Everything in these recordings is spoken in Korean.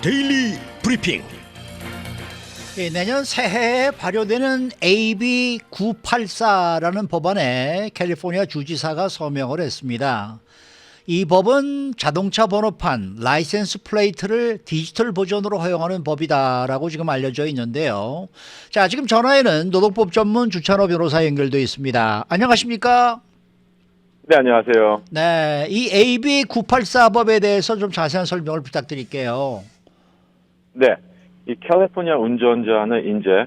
데일리 브리핑. 내년 새해에 발효되는 AB 984라는 법안에 캘리포니아 주지사가 서명을 했습니다. 이 법은 자동차 번호판, 라이센스 플레이트를 디지털 버전으로 허용하는 법이다라고 지금 알려져 있는데요. 자, 지금 전화에는 노동법 전문 주찬호 변호사 연결돼 있습니다. 안녕하십니까? 네, 안녕하세요. 네, 이 AB 984 법에 대해서 좀 자세한 설명을 부탁드릴게요. 네, 이 캘리포니아 운전자는 이제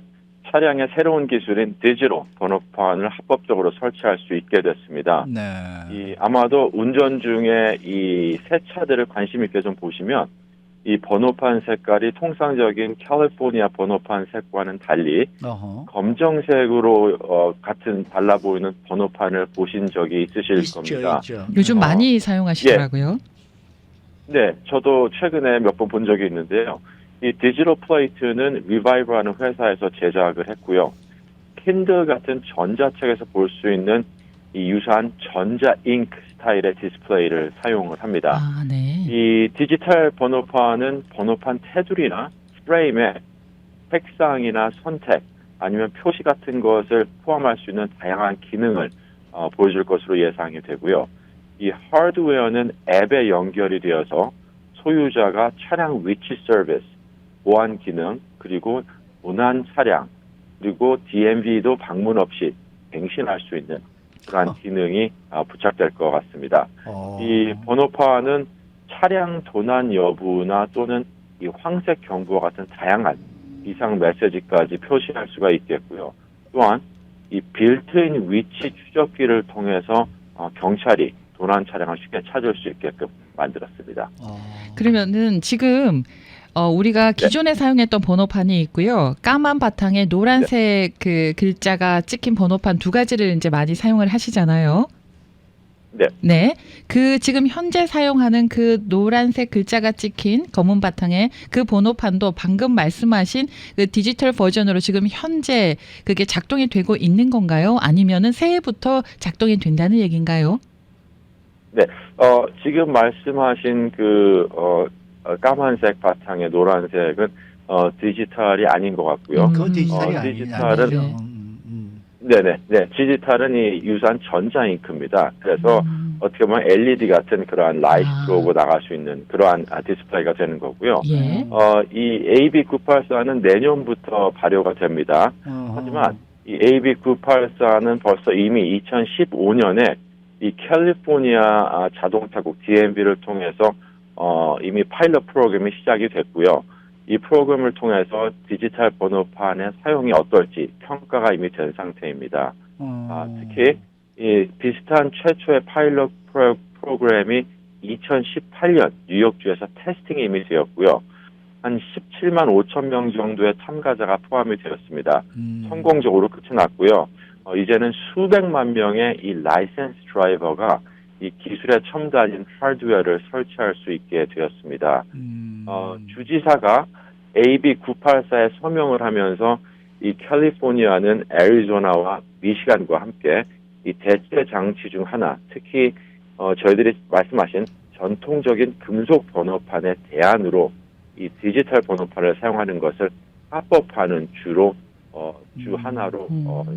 차량의 새로운 기술인 디지털 번호판을 합법적으로 설치할 수 있게 됐습니다. 네. 아마도 운전 중에 이 새 차들을 관심 있게 좀 보시면 이 번호판 색깔이 통상적인 캘리포니아 번호판 색과는 달리 검정색으로 같은 달라 보이는 번호판을 보신 적이 있으실 겁니다. 있죠. 요즘 많이 사용하시더라고요. 네, 저도 최근에 몇 번 본 적이 있는데요. 이 디지털 플레이트는 리바이브라는 회사에서 제작을 했고요. 킨들 같은 전자책에서 볼 수 있는 이 유사한 전자 잉크 스타일의 디스플레이를 사용을 합니다. 아, 네. 이 디지털 번호판은 번호판 테두리나 프레임에 색상이나 선택 아니면 표시 같은 것을 포함할 수 있는 다양한 기능을 보여줄 것으로 예상이 되고요. 이 하드웨어는 앱에 연결이 되어서 소유자가 차량 위치 서비스, 보안 기능, 그리고 도난 차량, 그리고 DMV도 방문 없이 갱신할 수 있는 그러한 기능이 부착될 것 같습니다. 이 번호판은 차량 도난 여부나 또는 이 황색 경보와 같은 다양한 비상 메시지까지 표시할 수가 있겠고요. 또한 이 빌트인 위치 추적기를 통해서 경찰이 도난 차량을 쉽게 찾을 수 있게끔 만들었습니다. 그러면은 지금 우리가 기존에 사용했던 번호판이 있고요. 까만 바탕에 노란색 그 글자가 찍힌 번호판 두 가지를 이제 많이 사용을 하시잖아요. 네. 네. 그 지금 현재 사용하는 그 노란색 글자가 찍힌 검은 바탕에 그 번호판도 방금 말씀하신 그 디지털 버전으로 지금 현재 그게 작동이 되고 있는 건가요? 아니면은 새해부터 작동이 된다는 얘기인가요? 네. 지금 말씀하신 까만색 바탕의 노란색은 디지털이 아닌 것 같고요. 그건 디지털이 디지털은 네네. 디지털은 이 유사한 전자 잉크입니다. 그래서 어떻게 보면 LED 같은 그러한 라이트로 오고 나갈 수 있는 그러한 디스플레이가 되는 거고요. 예. 이 AB984는 내년부터 발효가 됩니다. 하지만 이 AB984는 벌써 이미 2015년에 이 캘리포니아 자동차국 DMV를 통해서 이미 파일럿 프로그램이 시작이 됐고요. 이 프로그램을 통해서 디지털 번호판의 사용이 어떨지 평가가 이미 된 상태입니다. 특히 이 비슷한 최초의 파일럿 프로그램이 2018년 뉴욕주에서 테스팅이 이미 되었고요. 한 17만 5천 명 정도의 참가자가 포함이 되었습니다. 성공적으로 끝이 났고요. 이제는 수백만 명의 이 라이센스 드라이버가 이 기술에 첨단인 하드웨어를 설치할 수 있게 되었습니다. 주지사가 AB984에 서명을 하면서 이 캘리포니아는 애리조나와 미시간과 함께 이 대체 장치 중 하나, 특히 저희들이 말씀하신 전통적인 금속 번호판의 대안으로 이 디지털 번호판을 사용하는 것을 합법화하는 주 하나로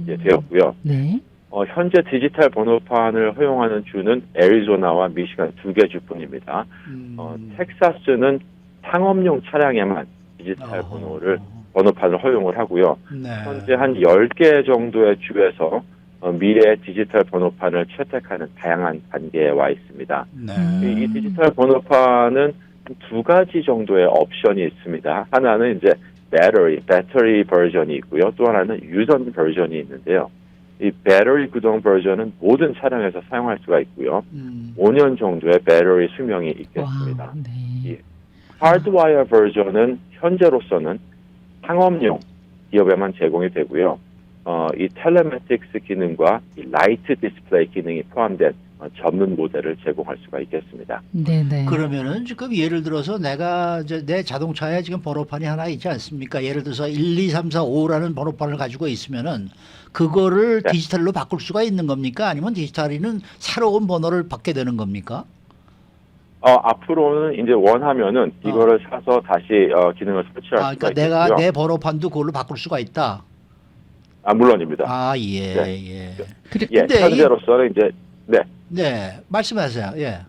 이제 되었고요. 네. 현재 디지털 번호판을 허용하는 주는 애리조나와 미시간 두 개 주뿐입니다. 텍사스는 상업용 차량에만 디지털 번호판을 허용을 하고요. 네. 현재 한 10개 정도의 주에서 미래 디지털 번호판을 채택하는 다양한 단계에 와 있습니다. 네. 이 디지털 번호판은 두 가지 정도의 옵션이 있습니다. 하나는 이제 배터리 버전이 있고요. 또 하나는 유선 버전이 있는데요. 이 배터리 구동 버전은 모든 차량에서 사용할 수가 있고요. 5년 정도의 배터리 수명이 있겠습니다. 와, 네. 이 하드와이어 버전은 현재로서는 상업용 기업에만 제공이 되고요. 이 텔레매틱스 기능과 이 라이트 디스플레이 기능이 포함된 전문 모델을 제공할 수가 있겠습니다. 네네. 그러면은 지금 예를 들어서 내가 내 자동차에 지금 번호판이 하나 있지 않습니까? 예를 들어서 1, 2, 3, 4, 5라는 번호판을 가지고 있으면은 그거를 네. 디지털로 바꿀 수가 있는 겁니까? 아니면 디지털이는 새로운 번호를 받게 되는 겁니까? 앞으로는 이제 원하면은 이거를 사서 다시 기능을 설치할 수가 그러니까 있고요. 내 번호판도 그걸로 바꿀 수가 있다. 물론입니다. 예, 네. 예. 예, 근데 현재로서는 이제 네, 말씀하세요. 예.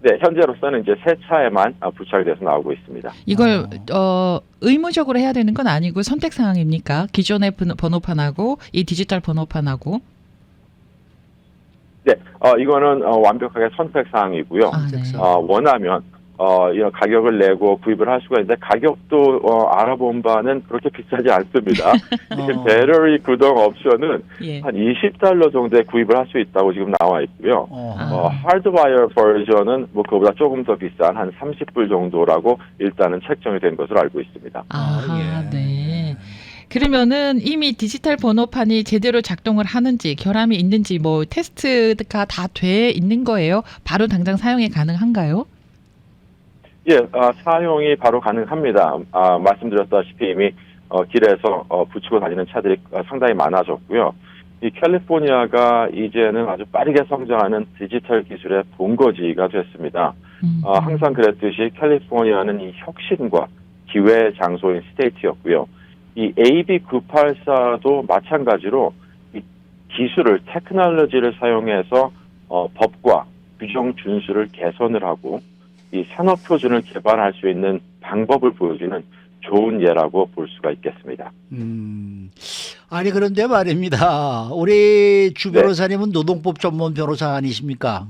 네, 현재로서는 이제 새 차에만 부착돼서 나오고 있습니다. 이걸 의무적으로 해야 되는 건 아니고 선택 사항입니까? 기존의 번호판하고 이 디지털 번호판하고. 네, 이거는 완벽하게 선택 사항이고요. 네. 원하면 이런 가격을 내고 구입을 할 수가 있는데 가격도 알아본 바는 그렇게 비싸지 않습니다. 이 배터리 구동 옵션은 예. 한 $20 정도에 구입을 할 수 있다고 지금 나와 있고요. 어. 하드와이어 버전은 뭐 그거보다 조금 더 비싼 한 $30 정도라고 일단은 책정이 된 것으로 알고 있습니다. 아하, 예. 네. 그러면은 이미 디지털 번호판이 제대로 작동을 하는지 결함이 있는지 뭐 테스트가 다 돼 있는 거예요? 바로 당장 사용이 가능한가요? 예, 사용이 바로 가능합니다. 말씀드렸다시피 이미 길에서 붙이고 다니는 차들이 상당히 많아졌고요. 이 캘리포니아가 이제는 아주 빠르게 성장하는 디지털 기술의 본거지가 됐습니다. 항상 그랬듯이 캘리포니아는 이 혁신과 기회의 장소인 스테이트였고요. 이 AB984도 마찬가지로 이 기술을, 테크놀로지를 사용해서 법과 규정 준수를 개선을 하고 이 산업 표준을 개발할 수 있는 방법을 보여주는 좋은 예라고 볼 수가 있겠습니다. 아니 그런데 말입니다. 우리 주 변호사님은 노동법 전문 변호사 아니십니까?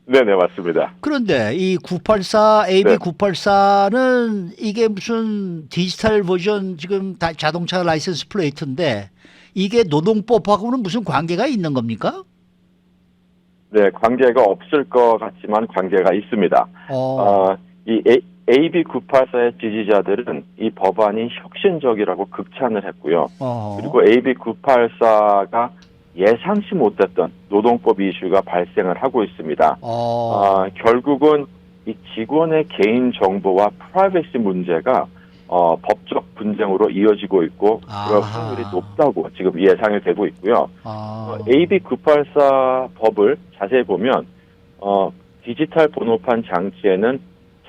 네네, 맞습니다. 그런데 이 984 AB984는 이게 무슨 디지털 버전 지금 자동차 라이센스 플레이트인데 이게 노동법하고는 무슨 관계가 있는 겁니까? 네, 관계가 없을 것 같지만 관계가 있습니다. 이 AB984의 지지자들은 이 법안이 혁신적이라고 극찬을 했고요. 그리고 AB984가 예상치 못했던 노동법 이슈가 발생을 하고 있습니다. 결국은 이 직원의 개인 정보와 프라이버시 문제가 법적 분쟁으로 이어지고 있고 그럴 확률이 높다고 지금 예상이 되고 있고요. AB984 법을 자세히 보면 디지털 번호판 장치에는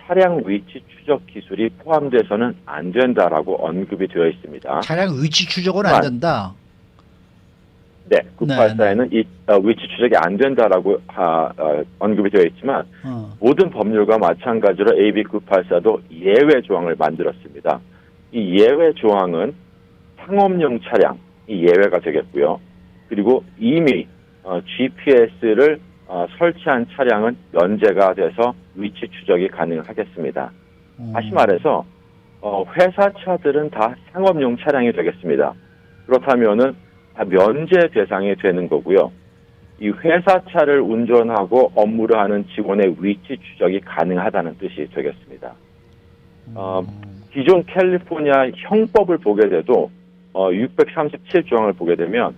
차량 위치 추적 기술이 포함돼서는 안 된다라고 언급이 되어 있습니다. 차량 위치 추적은 안 된다. 네, 984에는 이 위치 추적이 안 된다라고 언급이 되어 있지만 모든 법률과 마찬가지로 AB984도 예외 조항을 만들었습니다. 이 예외 조항은 상업용 차량, 이 예외가 되겠고요. 그리고 이미 GPS를 설치한 차량은 면제가 돼서 위치 추적이 가능하겠습니다. 다시 말해서 회사 차들은 다 상업용 차량이 되겠습니다. 그렇다면은 다 면제 대상이 되는 거고요. 이 회사 차를 운전하고 업무를 하는 직원의 위치 추적이 가능하다는 뜻이 되겠습니다. 기존 캘리포니아 형법을 보게 돼도 637조항을 보게 되면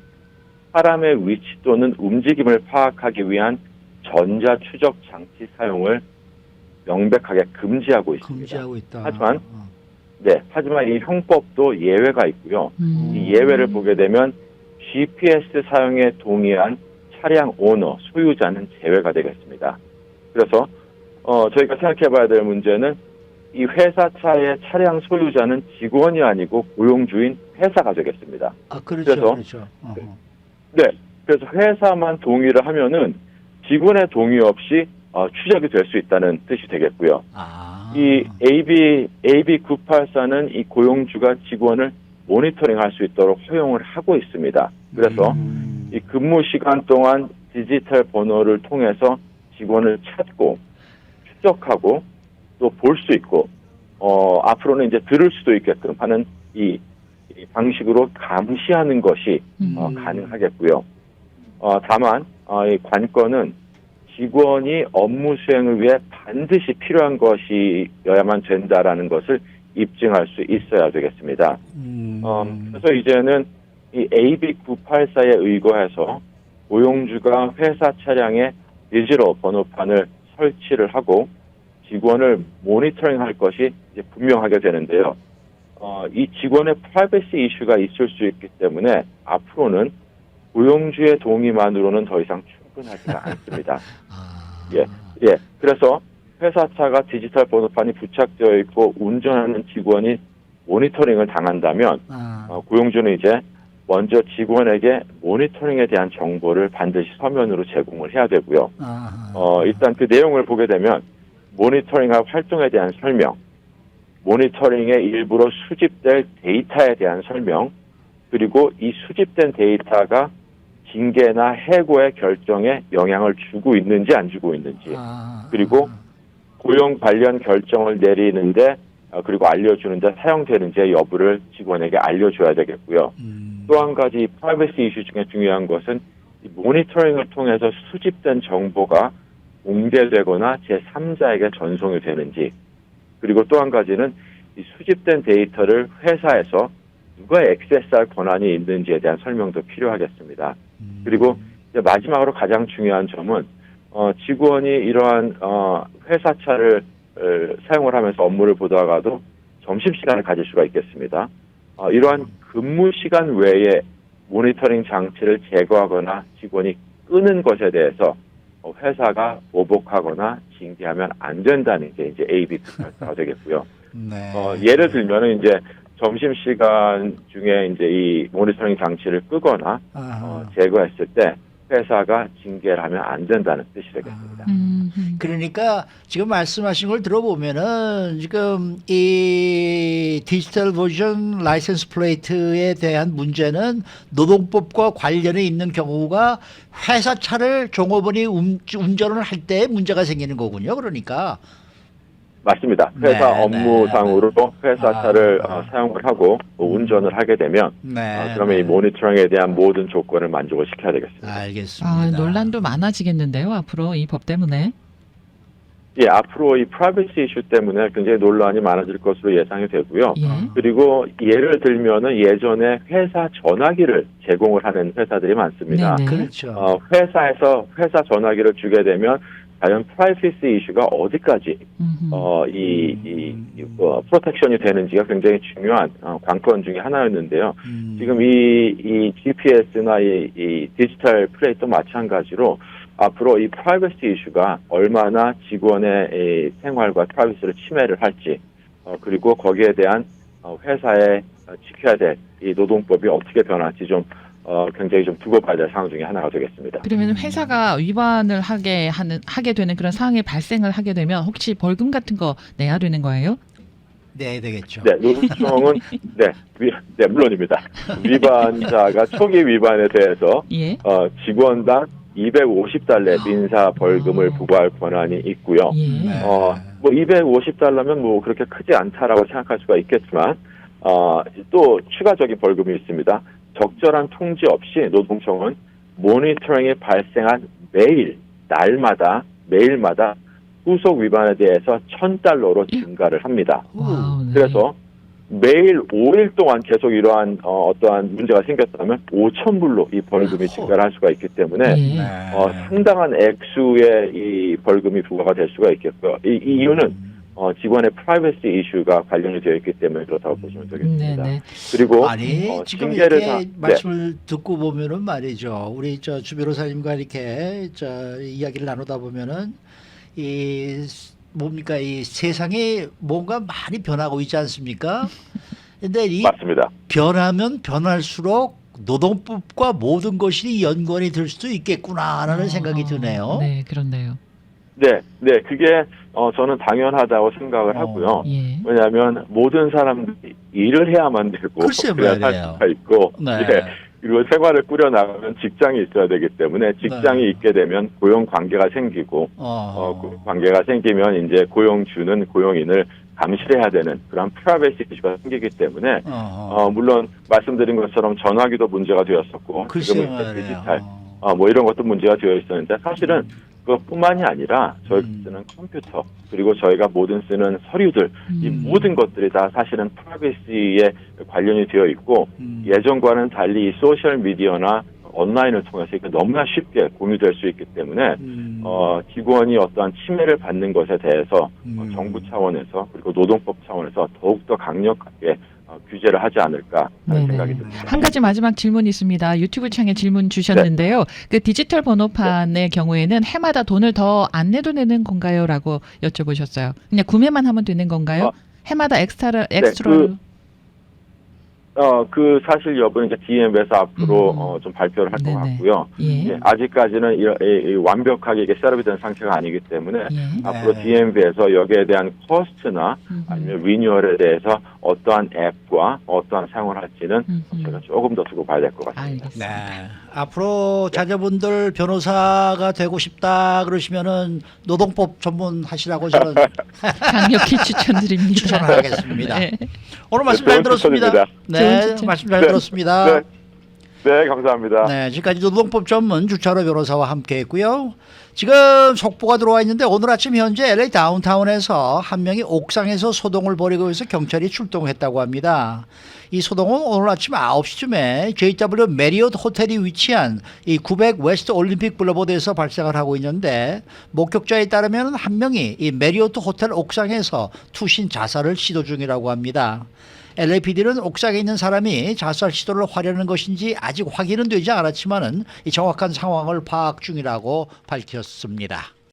사람의 위치 또는 움직임을 파악하기 위한 전자 추적 장치 사용을 명백하게 금지하고 있습니다. 금지하고 있다. 하지만 이 형법도 예외가 있고요. 이 예외를 보게 되면 GPS 사용에 동의한 차량 오너, 소유자는 제외가 되겠습니다. 그래서 저희가 생각해 봐야 될 문제는 이 회사 차의 차량 소유자는 직원이 아니고 고용주인 회사가 되겠습니다. 그렇죠. 그래서 회사만 동의를 하면은 직원의 동의 없이 추적이 될 수 있다는 뜻이 되겠고요. 이 AB984는 이 고용주가 직원을 모니터링할 수 있도록 허용을 하고 있습니다. 그래서 이 근무 시간 동안 디지털 번호를 통해서 직원을 찾고 추적하고 또 볼 수 있고 앞으로는 이제 들을 수도 있게끔 하는 이 방식으로 감시하는 것이 가능하겠고요. 다만 이 관건은 직원이 업무 수행을 위해 반드시 필요한 것이어야만 된다라는 것을 입증할 수 있어야 되겠습니다. 그래서 이제는 이 AB984에 의거해서 고용주가 회사 차량에 디지털 번호판을 설치를 하고 직원을 모니터링할 것이 이제 분명하게 되는데요. 이 직원의 프라이버시 이슈가 있을 수 있기 때문에 앞으로는 고용주의 동의만으로는 더 이상 충분하지가 않습니다. 예, 그래서 회사 차가 디지털 번호판이 부착되어 있고 운전하는 직원이 모니터링을 당한다면 고용주는 이제 먼저 직원에게 모니터링에 대한 정보를 반드시 서면으로 제공을 해야 되고요. 일단 그 내용을 보게 되면 모니터링할 활동에 대한 설명, 모니터링의 일부로 수집될 데이터에 대한 설명, 그리고 이 수집된 데이터가 징계나 해고의 결정에 영향을 주고 있는지 안 주고 있는지, 그리고 고용 관련 결정을 내리는데 그리고 알려주는데 사용되는지의 여부를 직원에게 알려줘야 되겠고요. 또 한 가지 프라이버시 이슈 중에 중요한 것은 이 모니터링을 통해서 수집된 정보가 공개되거나 제3자에게 전송이 되는지, 그리고 또 한 가지는 이 수집된 데이터를 회사에서 누가 액세스할 권한이 있는지에 대한 설명도 필요하겠습니다. 그리고 이제 마지막으로 가장 중요한 점은 직원이 이러한 회사 차를 사용을 하면서 업무를 보다가도 점심시간을 가질 수가 있겠습니다. 이러한 근무 시간 외에 모니터링 장치를 제거하거나 직원이 끄는 것에 대해서 회사가 보복하거나 징계하면 안 된다는 게 이제 AB 특별사가 되겠고요. 네. 예를 들면은 이제 점심시간 중에 이제 이 모니터링 장치를 끄거나 제거했을 때 회사가 징계를 하면 안 된다는 뜻이 되겠습니다. 그러니까 지금 말씀하신 걸 들어보면은 지금 이 디지털 버전 라이센스 플레이트에 대한 문제는 노동법과 관련이 있는 경우가 회사 차를 종업원이 운전을 할 때 문제가 생기는 거군요. 그러니까. 맞습니다. 회사 네, 업무상으로 회사 차를 사용을 하고 운전을 하게 되면 그러면 이 모니터링에 대한 모든 조건을 만족을 시켜야 되겠습니다. 알겠습니다. 논란도 많아지겠는데요. 앞으로 이 법 때문에. 예, 앞으로 이 프라이버시 이슈 때문에 굉장히 논란이 많아질 것으로 예상이 되고요. 예. 그리고 예를 들면은 예전에 회사 전화기를 제공을 하는 회사들이 많습니다. 네네. 그렇죠. 회사에서 회사 전화기를 주게 되면 과연 프라이버시 이슈가 어디까지 프로텍션이 되는지가 굉장히 중요한 관건 중에 하나였는데요. 지금 이 GPS나 이 디지털 플레이도 마찬가지로 앞으로 이 프라이버시 이슈가 얼마나 직원의 이 생활과 프라이버시를 침해를 할지, 그리고 거기에 대한 회사에 지켜야 될 이 노동법이 어떻게 변할지 좀 굉장히 좀 두고 봐야 될 상황 중에 하나가 되겠습니다. 그러면 회사가 위반을 하게 되는 그런 상황이 발생을 하게 되면 혹시 벌금 같은 거 내야 되는 거예요? 네, 되겠죠. 네, 노동청은 네, 물론입니다. 위반자가 초기 위반에 대해서 예. 직원당 250달러 민사 벌금을 부과할 권한이 있고요. 예. 뭐 250달러면 뭐 그렇게 크지 않다라고 생각할 수가 있겠지만 또 추가적인 벌금이 있습니다. 적절한 통지 없이 노동청은 모니터링이 발생한 매일마다 후속 위반에 대해서 $1,000로 증가를 합니다. 와우, 네. 그래서 매일 5일 동안 계속 이러한 어떠한 문제가 생겼다면 5,000불로 이 벌금이 증가를 할 수가 있기 때문에 예. 상당한 액수의 이 벌금이 부과가 될 수가 있겠고요. 이 이유는 직원의 프라이버시 이슈가 관련이 되어 있기 때문에 그렇다고 보시면 되겠습니다. 네네. 그리고 아니 지금 징계를 이렇게 말씀을 듣고 보면은 말이죠. 우리 주 변호사님과 이렇게 이야기를 나누다 보면은 이 뭡니까 이 세상이 뭔가 많이 변하고 있지 않습니까? 근데 이 맞습니다. 변하면 변할수록 노동법과 모든 것이 연관이 될 수도 있겠구나라는 생각이 드네요. 네, 그렇네요. 네, 그게 저는 당연하다고 생각을 하고요. 예. 왜냐하면 모든 사람들이 일을 해야만 되고 글쎄 그래야 살 말이에요. 수가 있고 네. 그리고 생활을 꾸려나가면 직장이 있어야 되기 때문에 직장이 있게 되면 고용 관계가 생기고 그 관계가 생기면 이제 고용주는 고용인을 감시해야 되는 그런 프라이버시 이슈가 생기기 때문에 물론 말씀드린 것처럼 전화기도 문제가 되었었고 지금은 이제 디지털 뭐 이런 것도 문제가 되어 있었는데 사실은 그것뿐만이 아니라 저희가 쓰는 컴퓨터 그리고 저희가 모든 쓰는 서류들 이 모든 것들이 다 사실은 프라이버시에 관련이 되어 있고 예전과는 달리 이 소셜 미디어나 온라인을 통해서 이게 너무나 쉽게 공유될 수 있기 때문에 직원이 어떠한 침해를 받는 것에 대해서 정부 차원에서 그리고 노동법 차원에서 더욱더 강력하게 규제를 하지 않을까 하는 네네. 생각이 듭니다. 한 가지 마지막 질문이 있습니다. 유튜브 창에 질문 주셨는데요. 그 디지털 번호판의 경우에는 해마다 돈을 더 안 내도 되는 건가요?라고 여쭤보셨어요. 그냥 구매만 하면 되는 건가요? 해마다 엑스트라로. 그 사실 여부는 이제 DMV에서 앞으로 좀 발표를 할 것 네네. 같고요. 예. 예, 아직까지는 완벽하게 이게 셋업이 된 상태가 아니기 때문에 예. 앞으로 네. DMV에서 여기에 대한 코스트나 아니면 리뉴얼에 대해서 어떠한 앱과 어떠한 사용을 할지는 제가 조금 더 두고 봐야 될 것 같습니다. 알겠습니다. 네. 앞으로 자녀분들 변호사가 되고 싶다 그러시면은 노동법 전문하시라고 저는 강력히 추천드립니다. 추천을 하겠습니다. 네. 오늘 말씀 네, 잘 좋은 들었습니다. 추천입니다. 네, 좋은 추천. 말씀 잘 네. 들었습니다. 네. 네, 감사합니다. 네, 지금까지 노동법 전문 주철호 변호사와 함께했고요. 지금 속보가 들어와 있는데 오늘 아침 현재 LA 다운타운에서 한 명이 옥상에서 소동을 벌이고 있어 경찰이 출동했다고 합니다. 이 소동은 오늘 아침 9시쯤에 JW 메리엇 호텔이 위치한 이 900 웨스트 올림픽 블러보드에서 발생을 하고 있는데 목격자에 따르면 한 명이 이 메리엇 호텔 옥상에서 투신 자살을 시도 중이라고 합니다. LAPD는 옥상에 있는 사람이 자살 시도를 하려는 것인지 아직 확인은 되지 않았지만은 이 정확한 상황을 파악 중이라고 밝혔습니다.